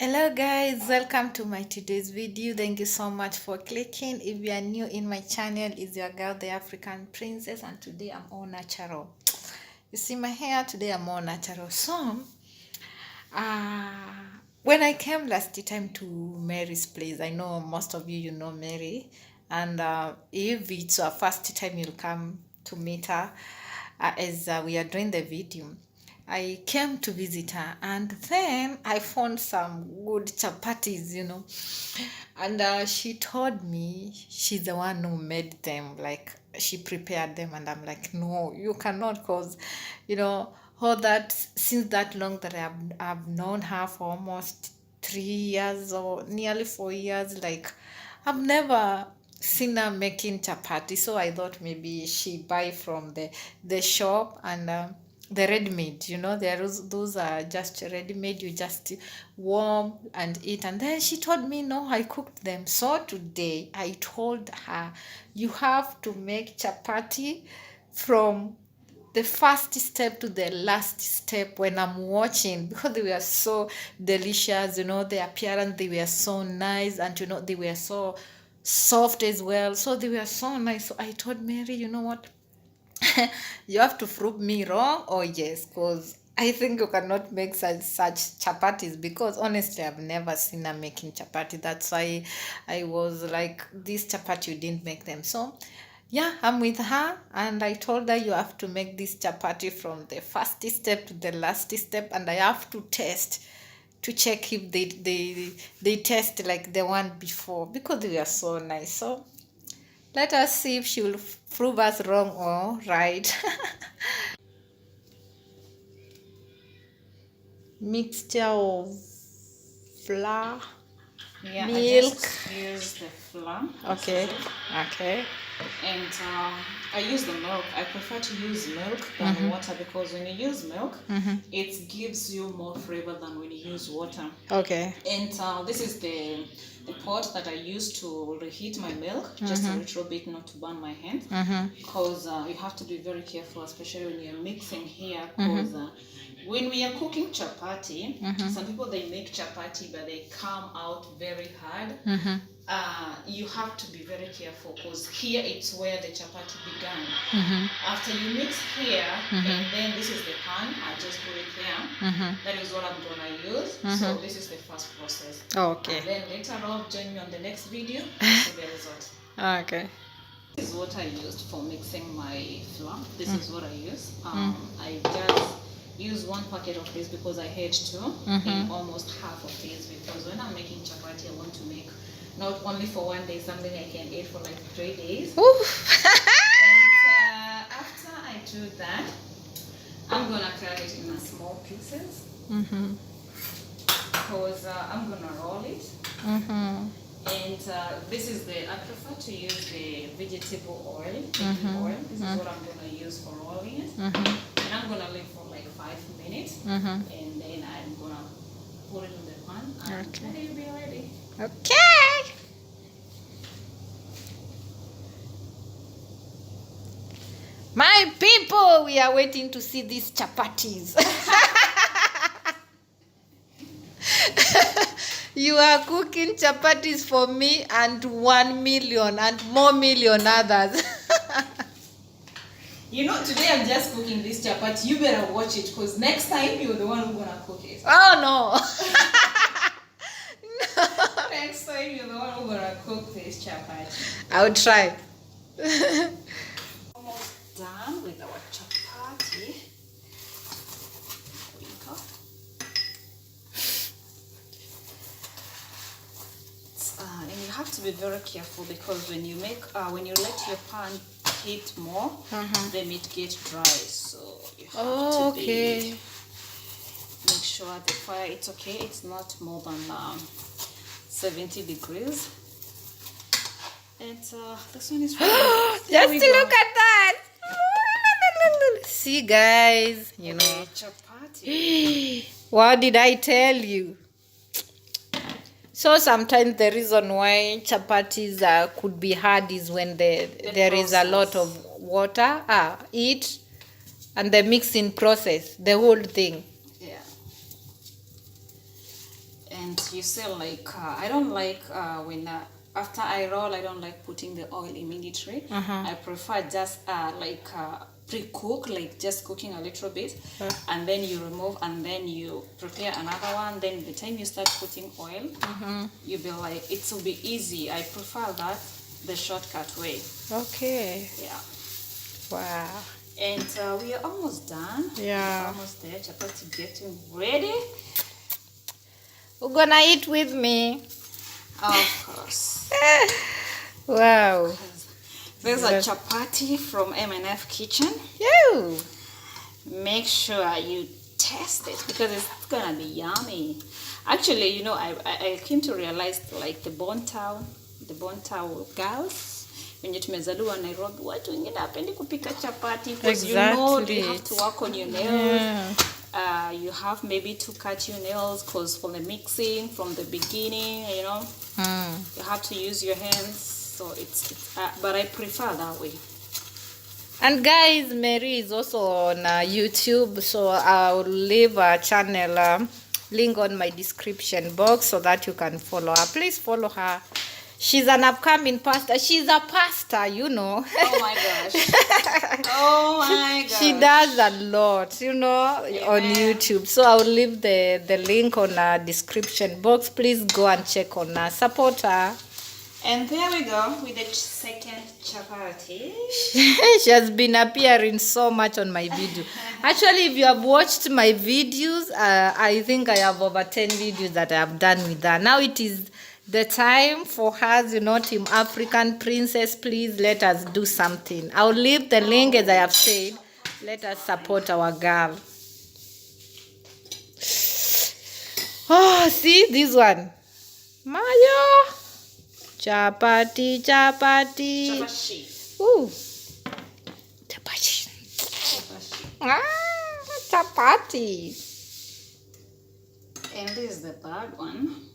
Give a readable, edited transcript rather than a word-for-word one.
Hello guys, welcome to my today's video. Thank you so much for clicking. If you are new in my channel, it's your girl the African Princess, and today I'm all natural. You see my hair, today I'm all natural. So uh when I came last time to Mary's place, I know most of you know Mary, and if it's your first time you'll come to meet her, as we are doing the video, I came to visit her, and then I found some good chapatis, and she told me she's the one who made them, like she prepared them, and I'm like, no, you cannot, cause all that, since that long that I've known her for almost 3 years or nearly 4 years, like I've never seen her making chapati. So I thought maybe she buy from the shop, and the ready-made, those are just ready-made, you just warm and eat. And then she told me, no, I cooked them. So today I told her, you have to make chapati from the first step to the last step. When I'm watching, because they were so delicious, the appearance, they were so nice, and they were so soft as well, so they were so nice. So I told Mary, you know what, you have to prove me wrong, or yes, because I think you cannot make such chapatis, because honestly I've never seen her making chapati. That's why I was like, this chapati, you didn't make them. So yeah, I'm with her, and I told her, you have to make this chapati from the first step to the last step, and I have to taste to check if they taste like the one before, because they were so nice. So let us see if she will prove us wrong or right. Mixture of flour, Yeah, I milk. just use the flour. Okay. Okay. And I use the milk. I prefer to use milk than water, because when you use milk, it gives you more flavor than when you use water. Okay. And this is the pot that I use to reheat my milk, just a little bit, not to burn my hand, because you have to be very careful, especially when you're mixing here, because when we are cooking chapati, some people, they make chapati but they come out very hard. You have to be very careful, because here it's where the chapati began. After you mix here, and then this is the pan, I just put it there. That is what I'm gonna use. So this is the first process. Okay. And then later on, join me on the next video to see the result. Okay. This is what I used for mixing my flour. This is what I use. I just use 1 packet of this, because I had two in almost half of this, because when I'm making chapati, I want to make not only for 1 day, something I can eat for like 3 days. And after I do that, I'm gonna cut it in small pieces, because I'm gonna roll it. And this is I prefer to use the vegetable oil, oil. This is what I'm gonna use for rolling it. And I'm gonna leave for like 5 minutes, and then I'm gonna put it in the pan, and then it'll be ready. Okay. My people, we are waiting to see these chapatis. You are cooking chapatis for me and 1 million and more million others. Today I'm just cooking this chapati. You better watch it, because next time you're the one who's gonna cook it. Oh no. Next time you're the one who's gonna cook this chapati. I will try. Almost done with our chapati. There we go. And you have to be very careful, because when you let your pan heat more, the meat gets dry. So you have to make sure the fire, it's okay. It's not more than 70 degrees. And this one is ready. Just look at that. See guys, chapati. What did I tell you? So sometimes the reason why chapatis could be hard is when there is a lot of water, heat, and the mixing process, the whole thing. Yeah. And you say like I don't like when after I roll, I don't like putting the oil immediately. I prefer just pre-cook, like just cooking a little bit, and then you remove, and then you prepare another one. Then the time you start putting oil, you'll be like, it will be easy. I prefer that, the shortcut way. Okay. Yeah. Wow. And we are almost done. Yeah. We're almost there. Chapati getting ready. We're gonna eat with me. Of course. Wow. There's a chapati from M&F Kitchen. Yo. Make sure you taste it because it's gonna be yummy. Actually, you know, I came to realize like the Bontown girls wenye tumezaliwa Nairobi, watu wengine hapendi kupika chapati because you know you have to work on your nails. You have maybe to cut your nails because for the mixing from the beginning, you know, you have to use your hands. So it's but I prefer that way. And guys, Mary is also on YouTube, so I'll leave a channel link on my description box so that you can follow her. Please follow her. She's an upcoming pastor. She's a pastor, you know. Oh my gosh. Oh my gosh. She does a lot, you know, on YouTube. So I'll leave the link on our description box. Please go and check on her. Support her. And there we go with the second chapati. She has been appearing so much on my video. Actually, if you have watched my videos, I think I have over 10 videos that I have done with her. Now it is the time for us, you know, Team African Princess. Please let us do something. I'll leave the link as I have said. Let us support our girl. Oh, see this one. Mayo. Chapati. Ooh. Chapati. Chapati. And this is the third one.